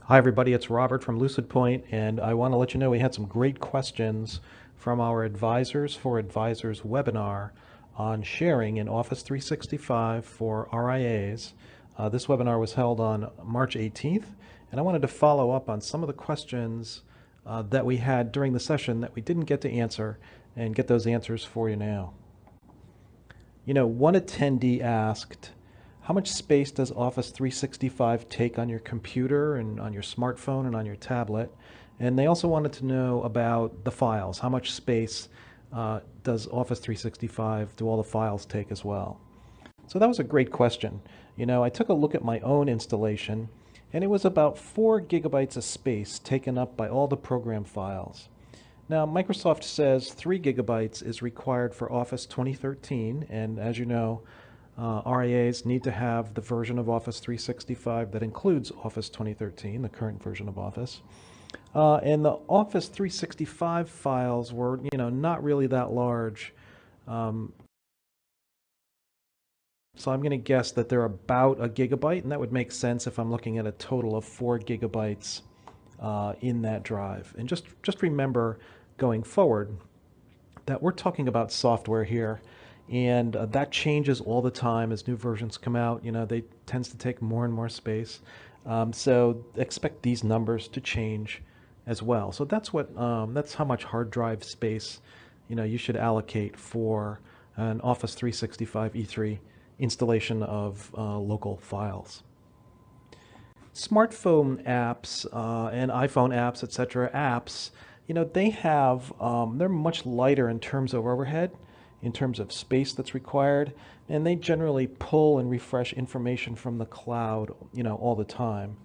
Hi, everybody. It's Robert from Lucid Point, and I want to let you know we had some great questions from our Advisors for Advisors webinar on sharing in Office 365 for RIAs. This webinar was held on March 18th, and I wanted to follow up on some of the questions that we had during the session that we didn't get to answer and get those answers for you now. One attendee asked, how much space does Office 365 take on your computer and on your smartphone and on your tablet? And they also wanted to know about the files. How much space does Office 365, do all the files take as well? So that was a great question. I took a look at my own installation, and it was about 4 gigabytes of space taken up by all the program files. Now, Microsoft says 3 gigabytes is required for Office 2013, and as you know, RIAs need to have the version of Office 365 that includes Office 2013, the current version of Office. And the Office 365 files were, not really that large. So I'm going to guess that they're about a gigabyte, and that would make sense if I'm looking at a total of 4 gigabytes in that drive. And just remember going forward that we're talking about software here, and that changes all the time as new versions come out. They tends to take more and more space. So expect these numbers to change as well. So that's how much hard drive space you should allocate for an Office 365 E3 installation of local files. Smartphone apps and iPhone apps, etc. apps, they're much lighter in terms of overhead, in terms of space that's required, and they generally pull and refresh information from the cloud, all the time.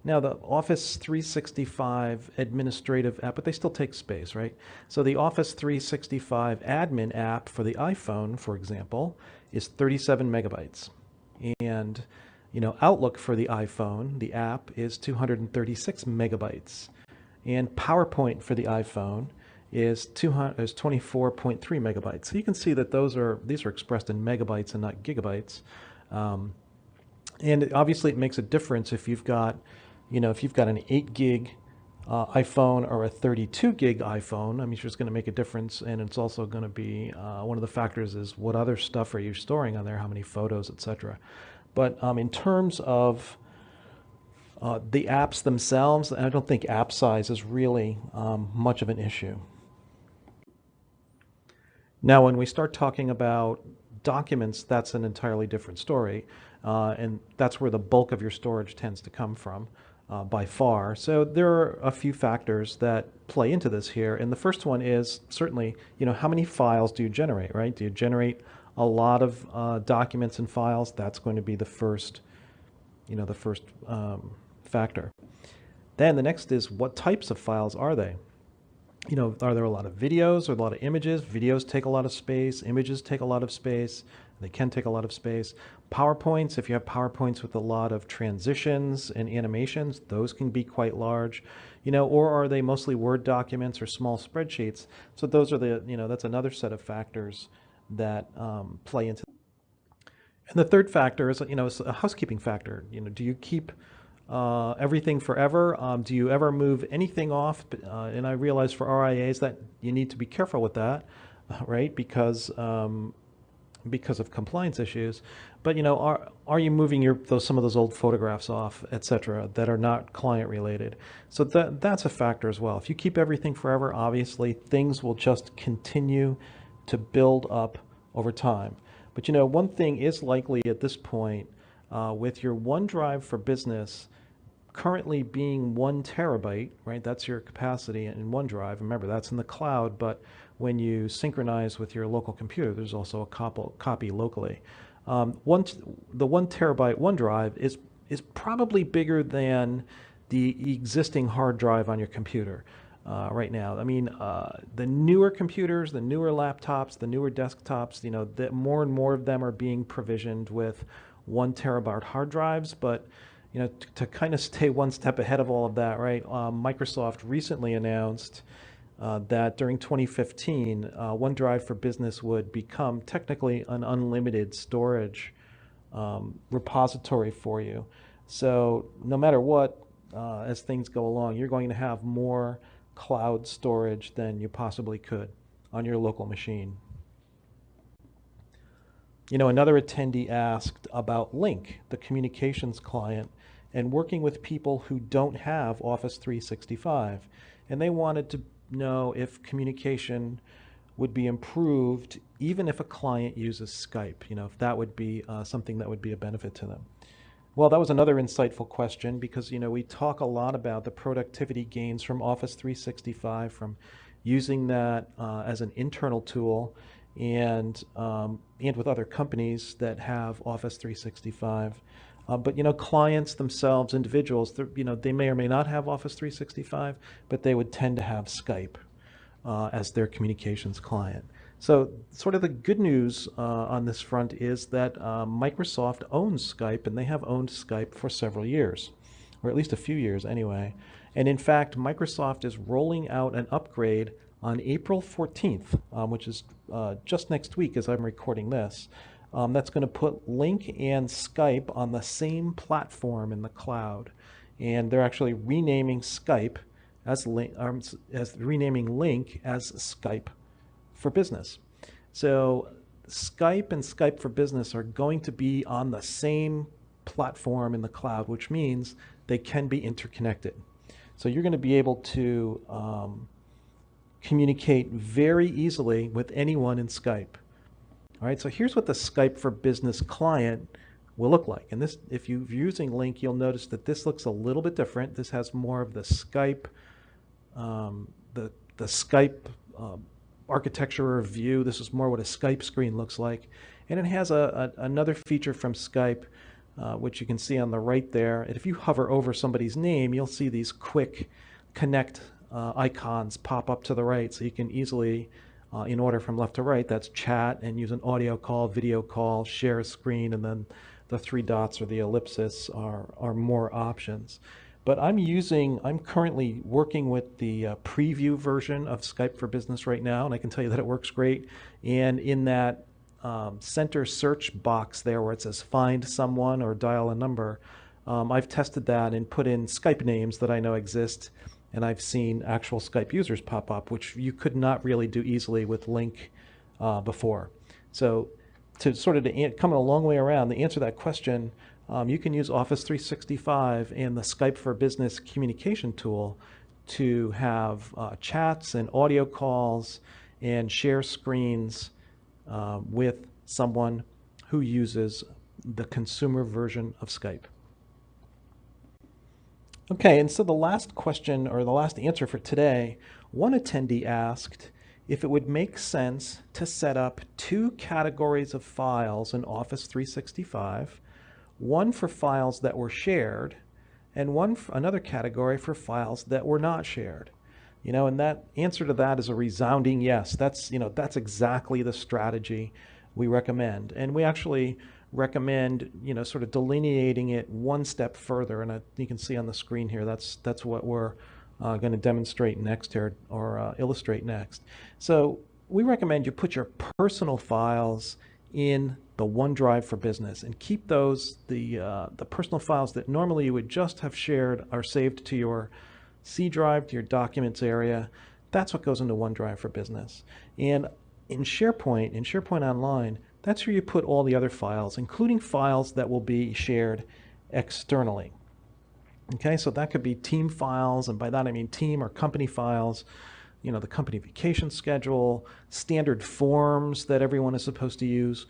Now, the Office 365 administrative app, but they still take space, right? So the Office 365 admin app for the iPhone, for example, is 37 megabytes. And, Outlook for the iPhone, the app, is 236 megabytes. And PowerPoint for the iPhone is 24.3 megabytes. So you can see that these are expressed in megabytes and not gigabytes. And obviously it makes a difference if you've got an 8 gig iPhone or a 32 gig iPhone. It's just going to make a difference, and it's also going to be one of the factors is what other stuff are you storing on there, how many photos, etc. But in terms of the apps themselves, I don't think app size is really much of an issue. Now, when we start talking about documents, that's an entirely different story, and that's where the bulk of your storage tends to come from by far. So there are a few factors that play into this here, and the first one is certainly, how many files do you generate, right? Do you generate a lot of documents and files? That's going to be the first factor. Then the next is, what types of files are they? Are there a lot of videos or a lot of images? Videos take a lot of space. Images take a lot of space. They can take a lot of space. PowerPoints, if you have PowerPoints with a lot of transitions and animations, those can be quite large. Or are they mostly Word documents or small spreadsheets? So those are that's another set of factors that play into. And the third factor is, is a housekeeping factor. Do you keep everything forever? Do you ever move anything off? And I realize for RIAs that you need to be careful with that, right? Because of compliance issues. But are you moving some of those old photographs off, etc., that are not client related? So that's a factor as well. If you keep everything forever, obviously things will just continue to build up over time. But one thing is likely at this point, with your OneDrive for Business currently being 1 terabyte, right? That's your capacity in OneDrive. Remember, that's in the cloud, but when you synchronize with your local computer, there's also a copy locally. The 1 terabyte OneDrive is probably bigger than the existing hard drive on your computer right now. The newer computers, the newer laptops, the newer desktops, that more and more of them are being provisioned with 1 terabyte hard drives, but to kind of stay one step ahead of all of that, right? Microsoft recently announced that during 2015, OneDrive for Business would become technically an unlimited storage repository for you. So no matter what, as things go along, you're going to have more cloud storage than you possibly could on your local machine. You know, another attendee asked about Lync, the communications client, and working with people who don't have Office 365. And they wanted to know if communication would be improved even if a client uses Skype, you know, if that would be something that would be a benefit to them. Well, that was another insightful question because, you know, we talk a lot about the productivity gains from Office 365, from using that as an internal tool, and with other companies that have Office 365. But you know, clients themselves, individuals, you know, they may or may not have Office 365, but they would tend to have Skype as their communications client. So sort of the good news on this front is that Microsoft owns Skype, and they have owned Skype for several years, or at least a few years anyway. And in fact, Microsoft is rolling out an upgrade on April 14th, which is just next week as I'm recording this. That's going to put Lync and Skype on the same platform in the cloud. And they're actually renaming Skype as renaming Lync as Skype for Business. So Skype and Skype for Business are going to be on the same platform in the cloud, which means they can be interconnected. So you're going to be able to communicate very easily with anyone in Skype. All right, so here's what the Skype for Business client will look like. And this, if you're using Lync, you'll notice that this looks a little bit different. This has more of the Skype, the Skype architecture or view. This is more what a Skype screen looks like. And it has another feature from Skype, which you can see on the right there. And if you hover over somebody's name, you'll see these quick connect icons pop up to the right, so you can easily, in order from left to right, that's chat and use an audio call, video call, share a screen, and then the three dots or the ellipsis are more options. But I'm currently working with the preview version of Skype for Business right now, and I can tell you that it works great. And in that center search box there where it says find someone or dial a number, I've tested that and put in Skype names that I know exist, and I've seen actual Skype users pop up, which you could not really do easily with Lync before. So to sort of come a long way around, to answer that question, you can use Office 365 and the Skype for Business communication tool to have chats and audio calls and share screens with someone who uses the consumer version of Skype. Okay, and so the last question, or the last answer for today, one attendee asked if it would make sense to set up two categories of files in Office 365, one for files that were shared, and another category for files that were not shared. You know, and that answer to that is a resounding yes. That's exactly the strategy we recommend. And we actually recommend, sort of delineating it one step further. And you can see on the screen here, that's what we're going to demonstrate next here, or illustrate next. So we recommend you put your personal files in the OneDrive for Business and keep those, the personal files that normally you would just have shared are saved to your C drive, to your documents area. That's what goes into OneDrive for Business. And in SharePoint Online, that's where you put all the other files, including files that will be shared externally. Okay, so that could be team files, and by that I mean team or company files, the company vacation schedule, standard forms that everyone is supposed to use.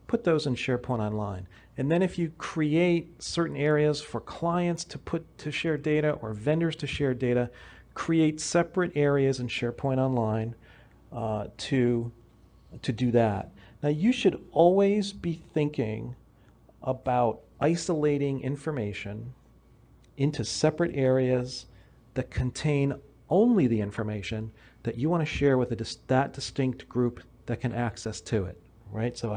Put those in SharePoint Online. And then if you create certain areas for clients to share data, or vendors to share data, create separate areas in SharePoint Online to do that. Now, you should always be thinking about isolating information into separate areas that contain only the information that you want to share with that distinct group that can access to it, right? So I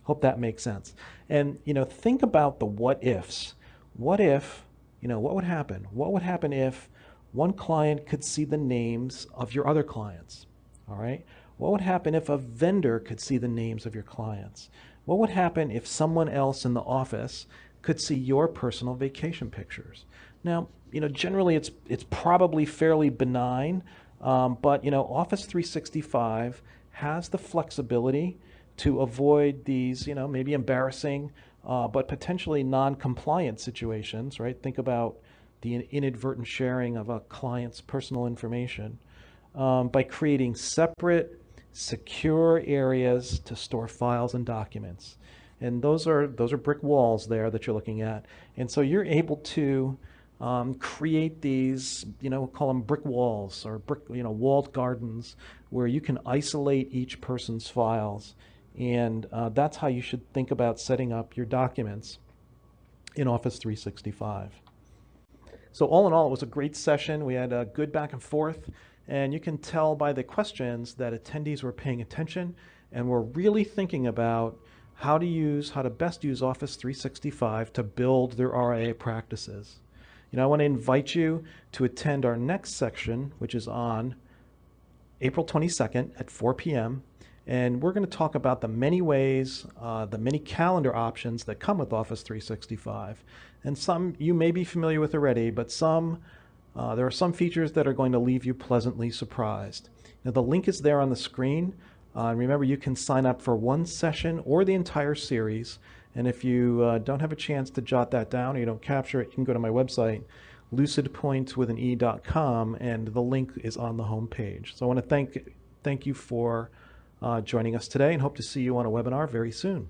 hope that makes sense. And, think about the what ifs. What if, what would happen? What would happen if one client could see the names of your other clients, all right? What would happen if a vendor could see the names of your clients? What would happen if someone else in the office could see your personal vacation pictures. Now, generally it's probably fairly benign, but Office 365 has the flexibility to avoid these, maybe embarrassing, but potentially non-compliant situations, right? Think about the inadvertent sharing of a client's personal information by creating separate, secure areas to store files and documents. And those are brick walls there that you're looking at. And so you're able to create these, call them brick walls or walled gardens where you can isolate each person's files. And that's how you should think about setting up your documents in Office 365. So all in all, it was a great session. We had a good back and forth, and you can tell by the questions that attendees were paying attention and were really thinking about how to best use Office 365 to build their RIA practices. I want to invite you to attend our next section, which is on April 22nd at 4 p.m. And we're going to talk about the many ways, the many calendar options that come with Office 365. And some you may be familiar with already, but there are some features that are going to leave you pleasantly surprised. Now, the link is there on the screen. And remember, you can sign up for one session or the entire series. And if you don't have a chance to jot that down or you don't capture it, you can go to my website, lucidpointswithane.com, and the link is on the home page. So I want to thank you for joining us today and hope to see you on a webinar very soon.